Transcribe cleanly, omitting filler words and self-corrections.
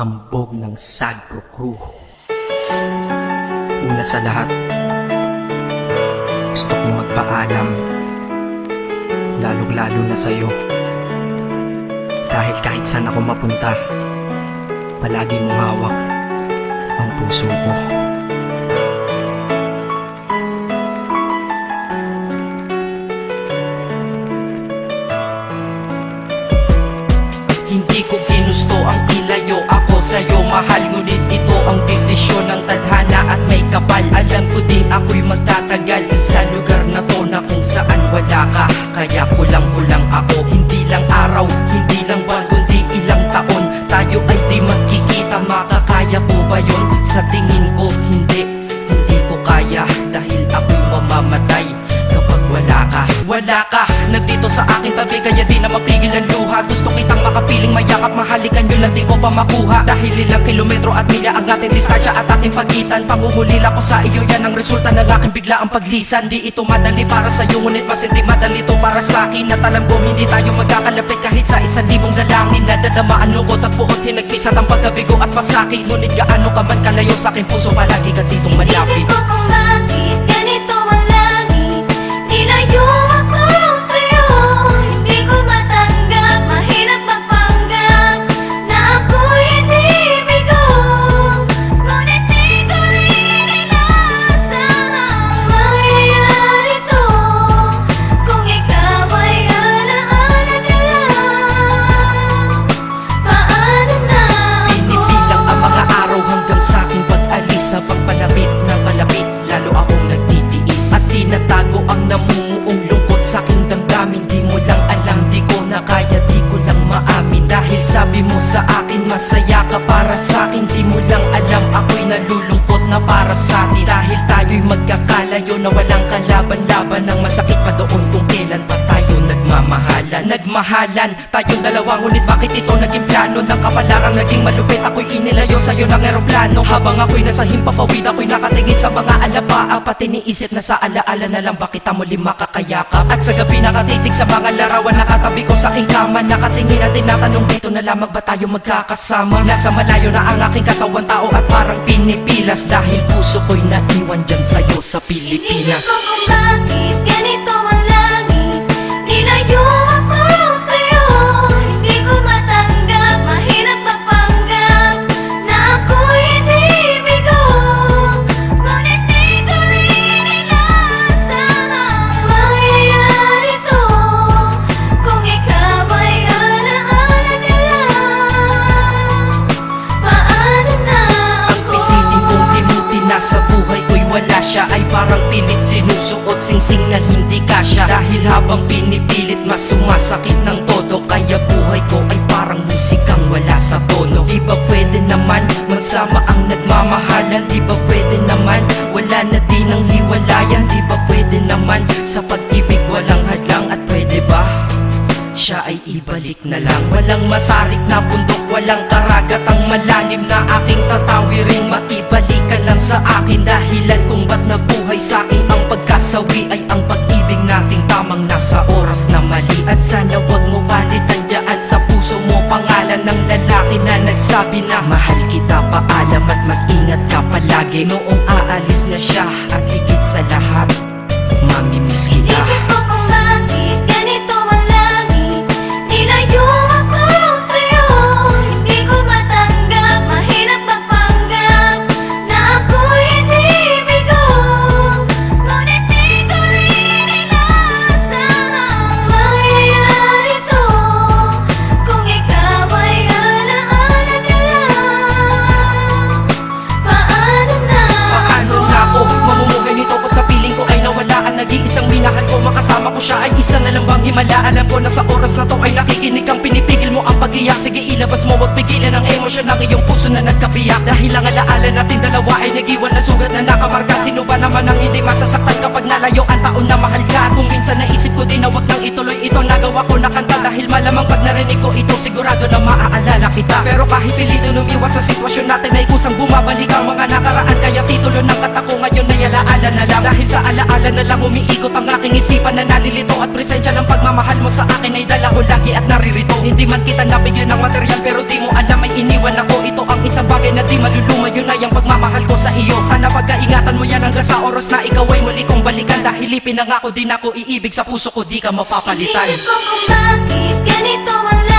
hambog ng Sagpro Crew. Una sa lahat, gusto kong magpaalam, lalong-lalo na sa'yo. Dahil kahit saan ako mapunta, palagi mong hawak ang puso ko. Hindi ko ginusto ang ilayo ako sa'yo, mahal. Ngunit ito ang desisyon ng tadhana at may kapal. Alam ko di ako'y magtatagal sa lugar na to na kung saan wala ka. Kaya kulang-kulang ako, hindi lang araw, hindi lang buwan, kundi ilang taon. Tayo ay di magkikita, makakaya po ba yun? Sa tingin ko hindi ko kaya. Dahil ako'y mamamatay kapag wala ka. Wala ka, nandito sa aking tabi, kaya di na mapigil ang luha. Gusto kitang makapiling, mayakap, mahalikan yun lang di ko pa makuha. Dahil ilang kilometro at milya ang ating distansya at ating pagitan. Pangungulila ko sa iyo, yan ang resulta ng aking biglaang paglisan. Di ito madali para sa'yo, ngunit mas hindi madali to para sa'kin. At alam ko hindi tayo magkakalapit kahit sa 1,000 dalangin. Nadadamaan lungkot at puot, hinagpisat ang pagkabigo at pasakit. Ngunit gaano ka man kalayo sa aking puso, palagi ka ditong malapit. Isip ko kung bakit ganito ang langit, nilayo ako sa'yo. Hindi ko matanggap, mahirap magpanggap na ako'y hindi bigo. Ngunit di ko rin inasahang mangyayari to. Kung ikaw ay alaala na lang, paano na ako? Pinipilang ang mga araw hanggang sa aking pag-alis. Sa pagpalapit na palapit, lalo akong nagtitiis. At tinatago ang namumuong lungkot sa aking damdamin. Di mo lang alam, di ko na kaya, di ko lang maamin. Dahil sabi mo sa akin, masaya ka para sa akin. Di mo lang alam, ako'y nalulungkot na para sa atin. Dahil tayo'y magkakalayo na walang kalaban-laban. Ang masakit pa doon kung kailan pa tayo nagmamahalan. Nagmahalan tayong dalawa, ngunit bakit ito naging plano? Ng kapalarang naging malupit, ako'y inilayo sa'yo ng eroplano. Habang ako'y nasa himpapawid, ako'y nakatingin sa mga alapaa. Pati niisip na sa alaala na lang, bakit muli makakayakap? At sa gabi nakatitig sa mga larawan, nakatabi ko sa aking kama. Nakatingin at tinatanong, dito na lamang ba tayo magkakasama? Nasa malayo na ang aking katawan, tao at parang pinipilas. Dahil puso ko'y naiwan dyan sa'yo sa Pilipinas. Inisip ko kung bakit ganito ang langit, nilayo ako sa'yo. Hindi ko matanggap, mahirap magpanggap na ako'y hindi bigo. Ngunit di ko rin inasahang mangyayari to. Kung ikaw ay alaala na lang, paano na Ang ako? pilitin kong limuti na sa buhay ko'y wala siya, ay parang pilit sinusuot, singsing na hindi kasya. Dahil habang pinipilit, mas sumasakit ng todo. Kaya buhay ko ay parang musikang wala sa tono. Di ba pwede naman magsama ang nagmamahalan? Di ba pwede naman wala na din ang hiwalayan? Di ba pwede naman sa pag-ibig walang hadlang? At pwede ba siya ay ibalik na lang? Walang matarik na bundok, walang karagat ang malalim na aking tatawirin. Maibalik ka lang sa akin, dahilan kung ba't nabuhay sa akin ang pagkasawi ay ang pag-ibig nating tamang nasa oras na mali. At sana wag mo palitan dyan sa puso mo pangalan ng lalaki na nagsabi na mahal kita, paalam at mag-ingat ka palagi. Noong aalis na siya at higit sa lahat, mamimiss kita. Isip ko kung bakit ganito ang langit, nilayo ako sa'yo. Hindi ko matanggap, mahirap magpanggap na ako'y hindi bigo. Ngunit di ko rin inasahang mangyayari to. Kung ikaw ay alaala na lang, paano na Paano na ako mamumuhay nito ko sa piling ko ay nawala ang nag-iisang minahal ko? Makasama ko siya ay isa na lang bang himala? Alam ko na sa oras na to ay nakikinig kang pinipigil mo ang pag-iyak. Sige ilabas mo, wag pigilan ang emosyon ng iyong puso na nagkabiyak. Dahil ang alaala natin dalawa ay nag-iwan na sugat na nakamarka. Sino ba naman ang hindi masasaktan kapag nalayo ang taon na mahal ka? Kung minsan naisip ko din na wag nang ituloy ito, nagawa ko na kanta. Dahil malamang pag narinig ko ito, sigurado na maaalala kita. Pero kahit pilitin umiwas sa sitwasyon natin ay kusang bumabalik ang mga nakaraan. Kaya titulo ng kata ko ngayon ay alaala na lang. Dahil sa alaala na lang umiikot ang aking isipan na nalilito. At presensya ng pagmamahal mo sa akin ay dala ko lagi at naririto. Hindi man kita nabigyan ng material, pero di mo alam ay iniwan ako. Ito ang isang bagay na di maluluma, yun ay ang pagmamahal ko sa iyo. Sana pagkaingatan mo yan hanggang sa oras na ikaw ay muli kong balikan. Dahil ipinangako din ako iibig sa puso ko, di ka mapapalitan. Isip ko kung bakit ganito ang